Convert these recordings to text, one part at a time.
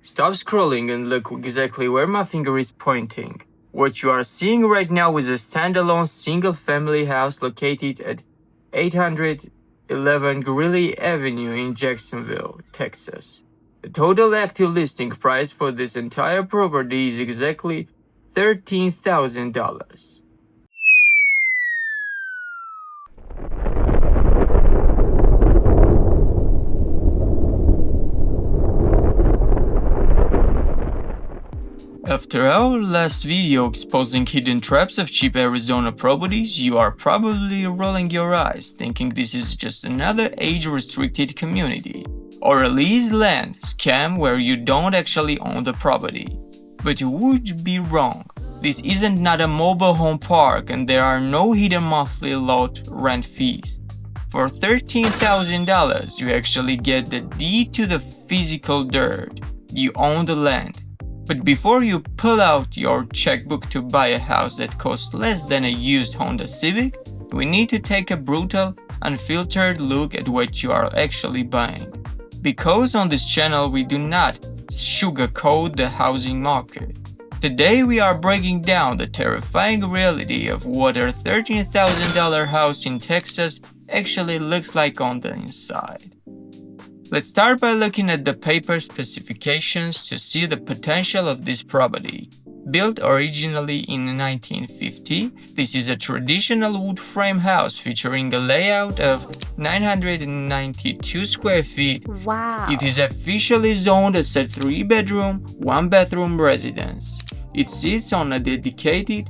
Stop scrolling and look exactly where my finger is pointing. What you are seeing right now is a standalone single-family house located at 811 Greeley Avenue in Jacksonville, Texas. The total active listing price for this entire property is exactly $13,000. After our last video exposing hidden traps of cheap Arizona properties, you are probably rolling your eyes, thinking this is just another age-restricted community, or a lease-land scam where you don't actually own the property. But you would be wrong. This isn't not a mobile home park and there are no hidden monthly lot rent fees. For $13,000, you actually get the deed to the physical dirt. You own the land. But before you pull out your checkbook to buy a house that costs less than a used Honda Civic, we need to take a brutal, unfiltered look at what you are actually buying. Because on this channel we do not sugarcoat the housing market. Today we are breaking down the terrifying reality of what a $13,000 house in Texas actually looks like on the inside. Let's start by looking at the paper specifications to see the potential of this property. Built originally in 1950, this is a traditional wood frame house featuring a layout of 992 square feet. Wow! It is officially zoned as a 3-bedroom, 1-bathroom residence. It sits on a dedicated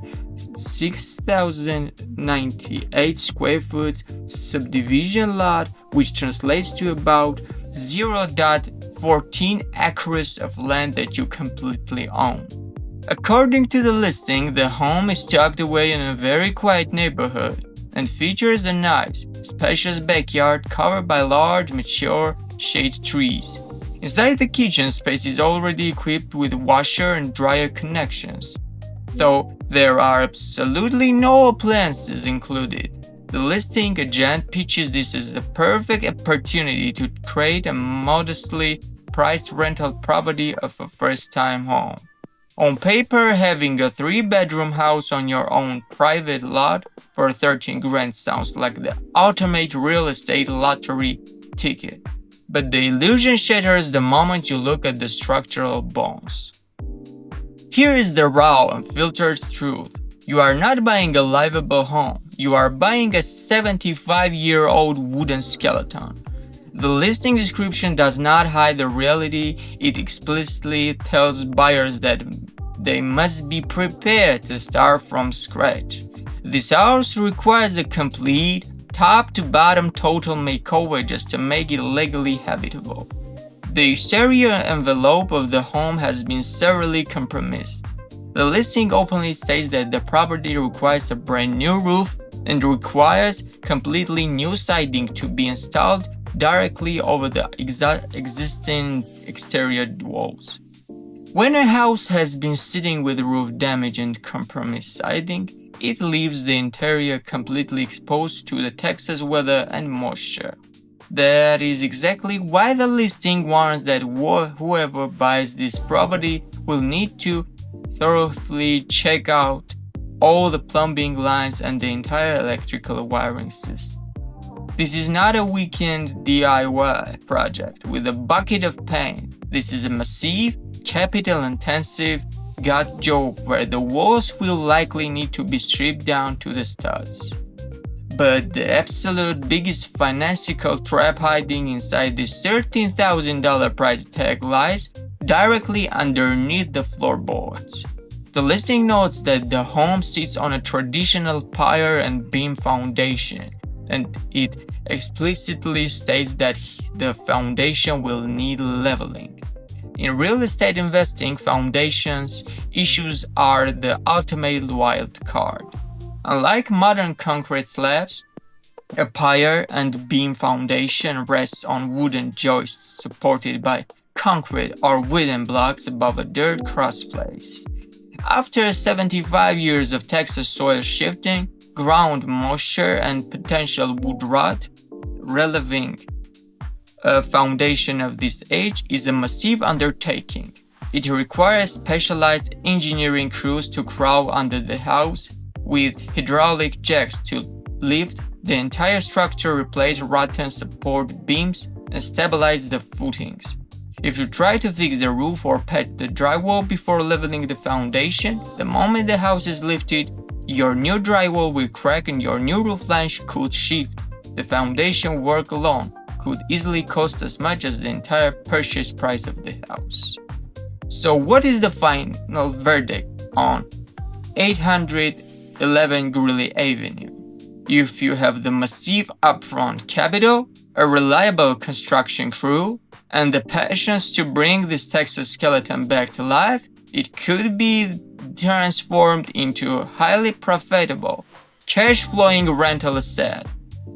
6,098 square foot subdivision lot, which translates to about 0.14 acres of land that you completely own. According to the listing, the home is tucked away in a very quiet neighborhood and features a nice, spacious backyard covered by large, mature shade trees. Inside, the kitchen space is already equipped with washer and dryer connections, though there are absolutely no appliances included. The listing agent pitches this as the perfect opportunity to create a modestly priced rental property of a first-time home. On paper, having a 3-bedroom house on your own private lot for 13 grand sounds like the ultimate real estate lottery ticket. But the illusion shatters the moment you look at the structural bones. Here is the raw, unfiltered truth. You are not buying a livable home. You are buying a 75-year-old wooden skeleton. The listing description does not hide the reality. It explicitly tells buyers that they must be prepared to start from scratch. This house requires a complete, top-to-bottom total makeover just to make it legally habitable. The exterior envelope of the home has been severely compromised. The listing openly states that the property requires a brand new roof and requires completely new siding to be installed directly over the existing exterior walls. When a house has been sitting with roof damage and compromised siding, it leaves the interior completely exposed to the Texas weather and moisture. That is exactly why the listing warns that whoever buys this property will need to thoroughly check out all the plumbing lines and the entire electrical wiring system. This is not a weekend DIY project with a bucket of paint. This is a massive, capital-intensive gut job where the walls will likely need to be stripped down to the studs. But the absolute biggest financial trap hiding inside this $13,000 price tag lies directly underneath the floorboards. The listing notes that the home sits on a traditional pier and beam foundation, and it explicitly states that the foundation will need leveling. In real estate investing, foundations issues are the ultimate wild card. Unlike modern concrete slabs, a pier and beam foundation rests on wooden joists supported by concrete or wooden blocks above a dirt crossplace. After 75 years of Texas soil shifting, ground moisture, and potential wood rot, releving a foundation of this age is a massive undertaking. It requires specialized engineering crews to crawl under the house with hydraulic jacks to lift the entire structure, replace rotten support beams, and stabilize the footings. If you try to fix the roof or patch the drywall before leveling the foundation, the moment the house is lifted, your new drywall will crack and your new roof line could shift. The foundation work alone could easily cost as much as the entire purchase price of the house. So what is the final verdict on 811 Greeley Avenue? If you have the massive upfront capital, a reliable construction crew, and the patience to bring this Texas skeleton back to life, it could be transformed into a highly profitable, cash-flowing rental asset.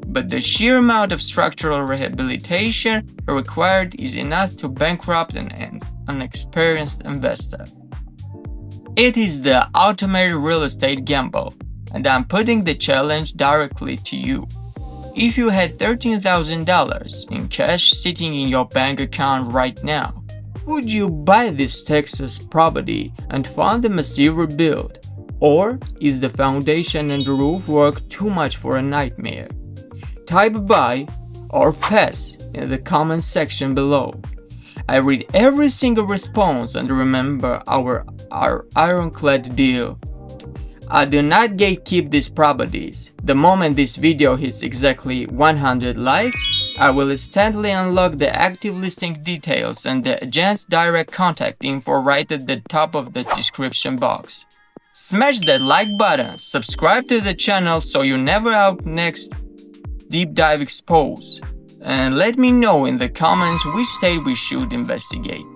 But the sheer amount of structural rehabilitation required is enough to bankrupt an inexperienced investor. It is the ultimate real estate gamble, and I'm putting the challenge directly to you. If you had $13,000 in cash sitting in your bank account right now, would you buy this Texas property and fund the massive rebuild? Or is the foundation and roof work too much for a nightmare? Type buy or pass in the comment section below. I read every single response, and remember our ironclad deal. I do not gatekeep these properties. The moment this video hits exactly 100 likes, I will instantly unlock the active listing details and the agent's direct contact info right at the top of the description box. Smash that like button, subscribe to the channel so you never out next deep dive expose, and let me know in the comments which state we should investigate.